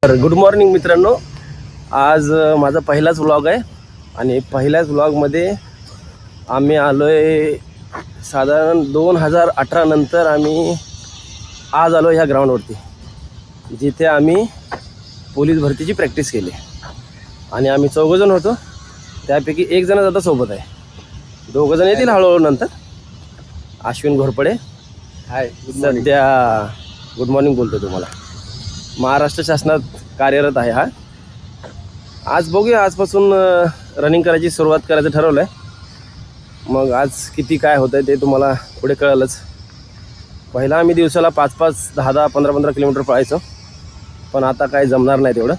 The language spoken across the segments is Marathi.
तर गुड मॉर्निंग मित्रांनो. आज माझा पहिलाच व्लॉग आहे आणि पहिल्याच व्लॉगमध्ये आम्ही आलो आहे. साधारण 2018 नंतर आम्ही आज आलो ह्या ग्राउंडवरती, जिथे आम्ही पोलीस भरतीची प्रॅक्टिस केली. आणि आम्ही 4 जण होतो, त्यापैकी 1 जण आता सोबत आहे. 2 जण येतील हळूहळू नंतर. अश्विन घोरपडे हाय, सध्या गुड मॉर्निंग बोलतो तुम्हाला. महाराष्ट्र शासनात कार्यरत आहे हा. आज बघूया, आजपासून रनिंग करायची सुरुवात करायचं ठरवलं आहे. मग आज किती काय होतं आहे ते तुम्हाला पुढे कळलंच. पहिला आम्ही दिवसाला 5-5, 10-10, 15-15 किलोमीटर पळायचो, पण आता काय जमणार नाही तेवढं.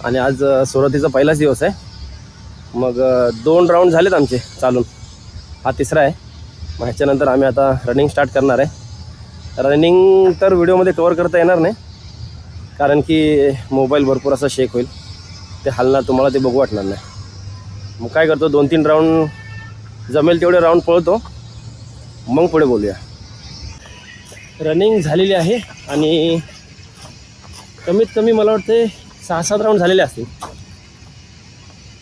आणि आज सुरुवातीचा पहिलाच दिवस आहे. मग 2 राऊंड झालेत आमचे चालून, हा तिसरा आहे. मग ह्याच्यानंतर आम्ही आता रनिंग स्टार्ट करणार आहे. रनिंग तर व्हिडिओमध्ये कवर करता येणार नाही, कारण की मोबाईल भरपूर असा शेक होईल, ते हलणार, तुम्हाला ते बघू वाटणार नाही. मग काय करतो, 2-3 राऊंड जमेल तेवढे राऊंड पळतो, मग पुढे बोलूया. रनिंग झालेली आहे आणि कमीत कमी मला वाटते 6-7 राऊंड झालेले असतील.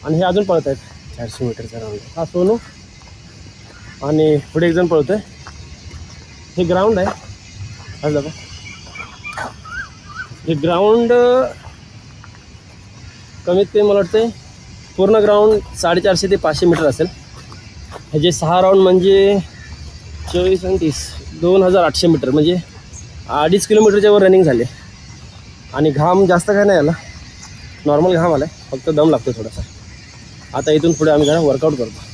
आणि हे अजून पळत आहेत 400 मीटरचा राऊंड. हा सोनू आणि पुढे 1 जण पळतो आहे. हे ग्राउंड आहे, आज बघा. हे ग्राउंड कमीत कमी मला वाटते पूर्ण ग्राउंड 450 ते 500 मीटर असेल. ह्याचे 6 राऊंड म्हणजे 24 आणि 30, 2800 मीटर, म्हणजे 2.5 किलोमीटरच्या वर रनिंग झाले. आणि घाम जास्त काय नाही आला, नॉर्मल घाम आला आहे, फक्त दम लागतो थोडासा. आता इथून पुढे आम्ही जरा वर्कआउट करतो.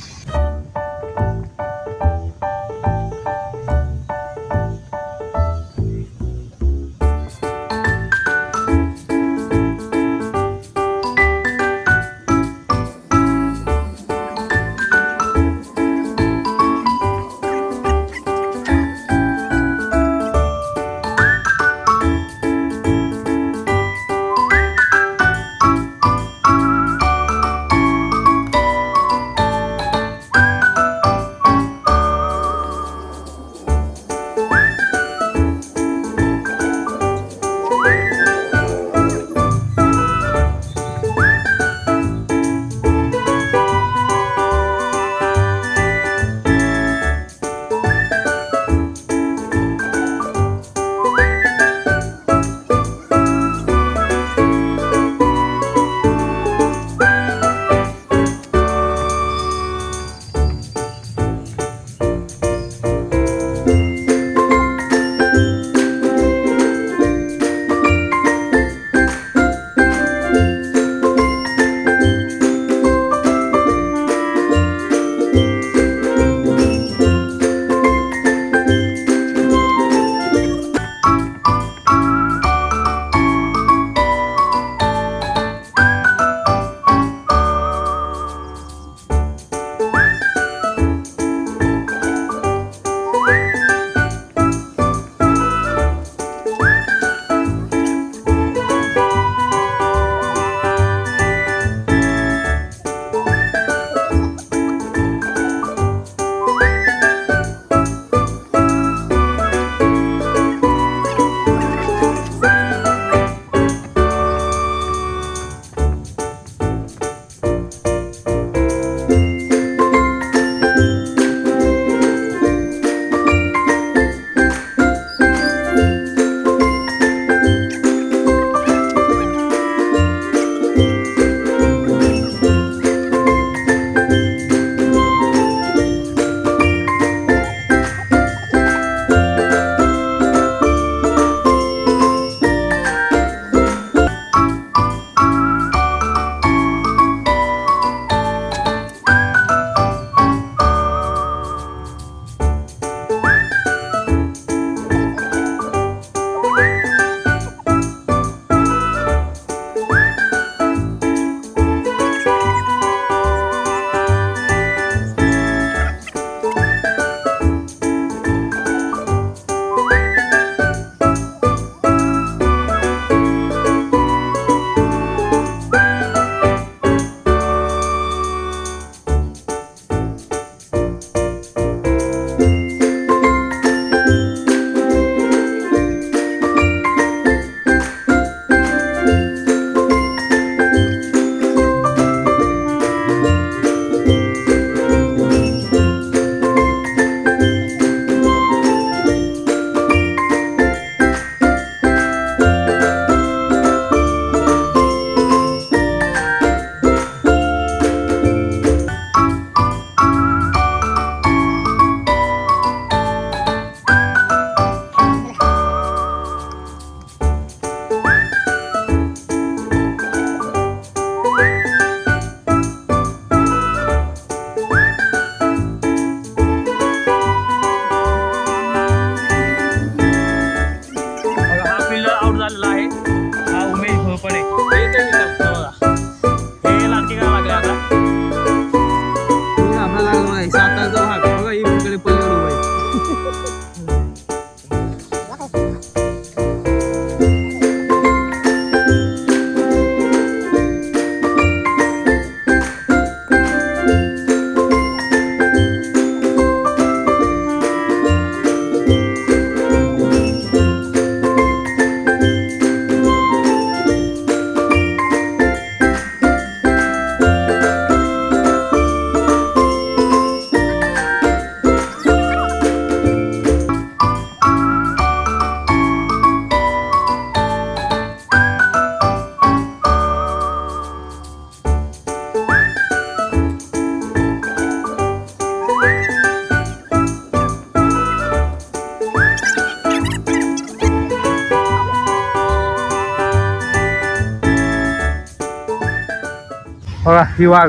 बघा ही वाघ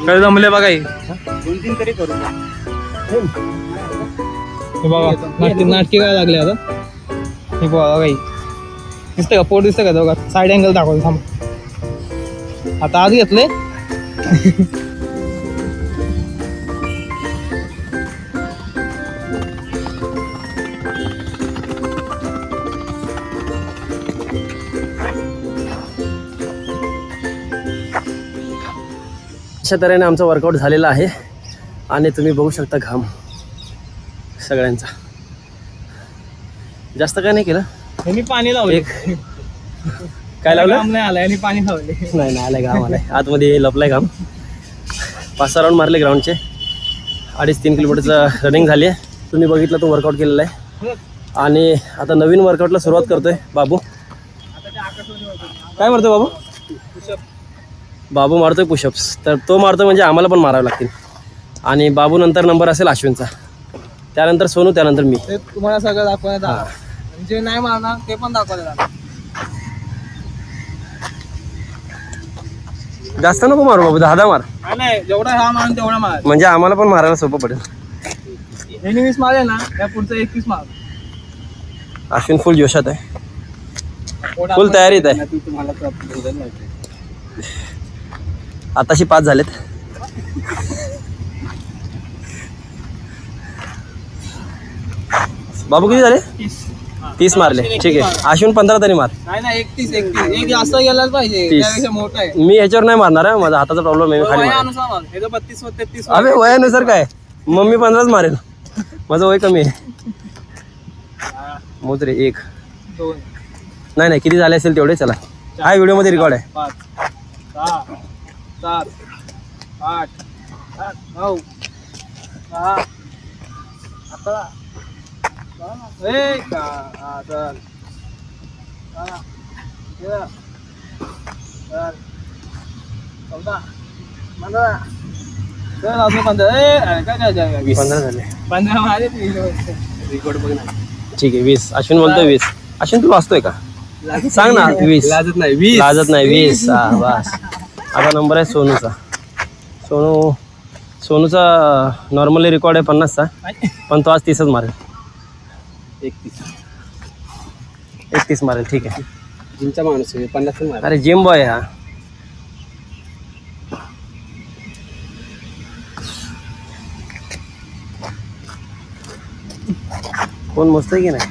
काय जमले बघा ही 2-3 तरी करू. हे बघा नाटकी काय लागले आता. हे बघा काही दिसतं का पोट दिसतं का बघा. साईड अँगल दाखवतो थांब. आता आज घेतले. अशा तऱ्हेने आमचा वर्कआउट झालेला आहे आणि तुम्ही बघू शकता घाम सगळ्यांचा. जास्त काय नाही केलं. मी पाणी लावले. काय लावलं नाही आलाय आणि पाणी लावले. नाही आलाय घाम आलाय आतमध्ये लपलाय घाम. 5-6 राऊंड मारले ग्राउंडचे. 2.5-3 किलोमीटरचं रनिंग झाली आहे. तुम्ही बघितलं तो वर्कआउट केलेला आहे आणि आता नवीन वर्कआउटला सुरुवात करतोय बाबू. काय मारतोय बाबू? बाबू मारतोय पुशअप्स. तर तो मारतोय म्हणजे आम्हाला पण मारावे लागतील. आणि बाबू नंतर नंबर असेल अश्विनचा, त्यानंतर सोनू, त्यानंतर मी. ते तुम्हाला सगळं दाखवण्यात आलं. जे नाही मारणार ते पण दाखवण्यात आलं. जास्त नको मारू बाबू, 10 मार. नाही जेवढा हा मार तेवढा मार म्हणजे आम्हाला पण मारायला सोपं पडेल. हे 20 मारे ना या पुढचं 21 मार. अश्विन फुल जोशात आहे, फुल तयारीत आहे. आताशी 5 झालेत. बाबू किती झाले? 30 मारले. ठीक आहे, अश्विन 15 तरी मार. नाही 31 एक जास्त गेलाच पाहिजे. 30. त्यापेक्षा मोठा आहे. मी ह्याच्यावर नाही मारणार आहे, माझा हाताचा प्रॉब्लेम आहे. मी खाली मारेन. वयानुसार मार. हे 32-33. अबे वयानुसार काय, मग मी 15च मारेल. माझं वय कमी आहे. मोजरे 1 2 नाही किती झाले असेल तेवढे. चला, हा व्हिडिओमध्ये रेकॉर्ड आहे. 5 6 7 8 9 10 11 एक चल 14 15 चल अजून 15. काय 15 झाले. 15 मारे. रेकॉर्ड बघ ना. ठीक आहे 20. अश्विन बोलतोय 20. अश्विन तू वाचतोय का? सांग ना. 20 लाजत नाही 20 लाजत नाही. 20 हा बस. आता नंबर आहे सोनूचा. सोनूचा नॉर्मली रेकॉर्ड आहे 50चा, पण तो आज 30च मारेल. 31 मारेल. ठीक आहे. जिमचा माणूस 50 मारे. अरे जिम बॉय हा. कोण मोजतंय की नाही?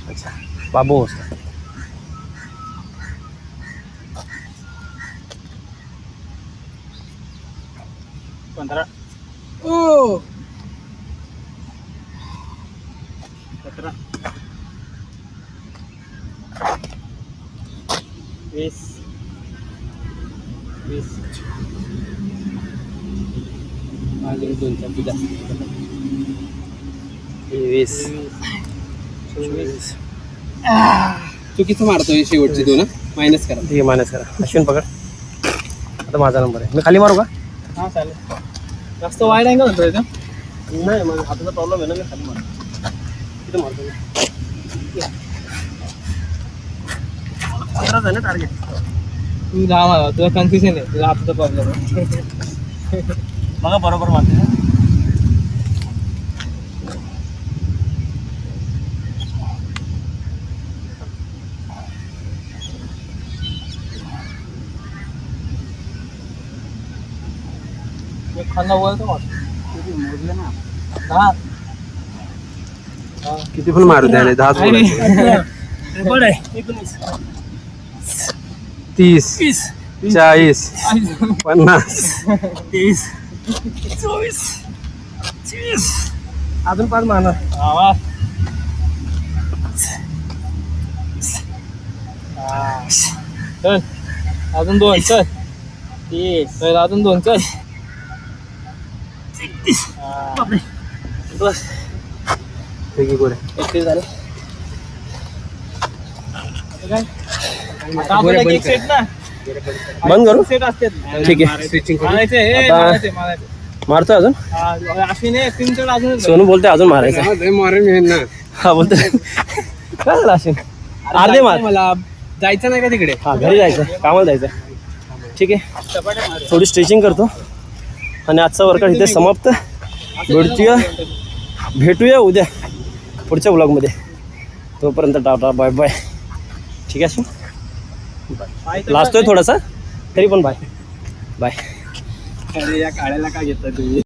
अच्छा, बाबू मोजतोय. ओ 17 20 माझे 2 चमचे जास्त. 20 चुकीचं मारतोय शेवटची 2 मायनस करा. ठीक आहे, मायनस करा. अश्विन पकड. आता माझा नंबर आहे. मी खाली मारू का? हा चालेल. जास्त वाईड अँगल होतो इथं. नाही, माझा हाताचा प्रॉब्लेम आहे ना. मी खाली मारतो. तिथं मारतो. 15 झाले टार्गेट. तू 10 मारा. तुला कन्फ्युजन आहे. तुला हाताचा प्रॉब्लेम आहे. बघा बरोबर मारते ना. खांदा वळतो मोजलं ना. 10 किती पण मारू द्या. 10 रेकॉर्ड आहे. 30 40 50 30 24 24 अजून 5 मारणार. चल अजून 2. चल 30. चल अजून 2. चल बस. ठीक आहे, गोरे 31 झाले. आता आपण एक सेट ना बंद करू. सेट असते. ठीक आहे. मारायचे. मारतो अजून. अश्विन 3 चढ अजून. सोनू बोलते अजून मारायचं. मारेन ना. हा बोलते. काय झालं अश्विन? अर्धे मार. मला जायचं नाही का तिकडे? हां घरी जायचं, कामाला जायचं. ठीक आहे, थोडी स्ट्रेचिंग करतो आणि आजचा वर्कआउट इथे समाप्त. भेटूया उद्या पुढच्या ब्लॉगमध्ये. तोपर्यंत टाटा बाय बाय. ठीक आहे, लाजतोय थोडासा तरी पण बाय बाय. अरे या काळ्याला काय घेता तुम्ही?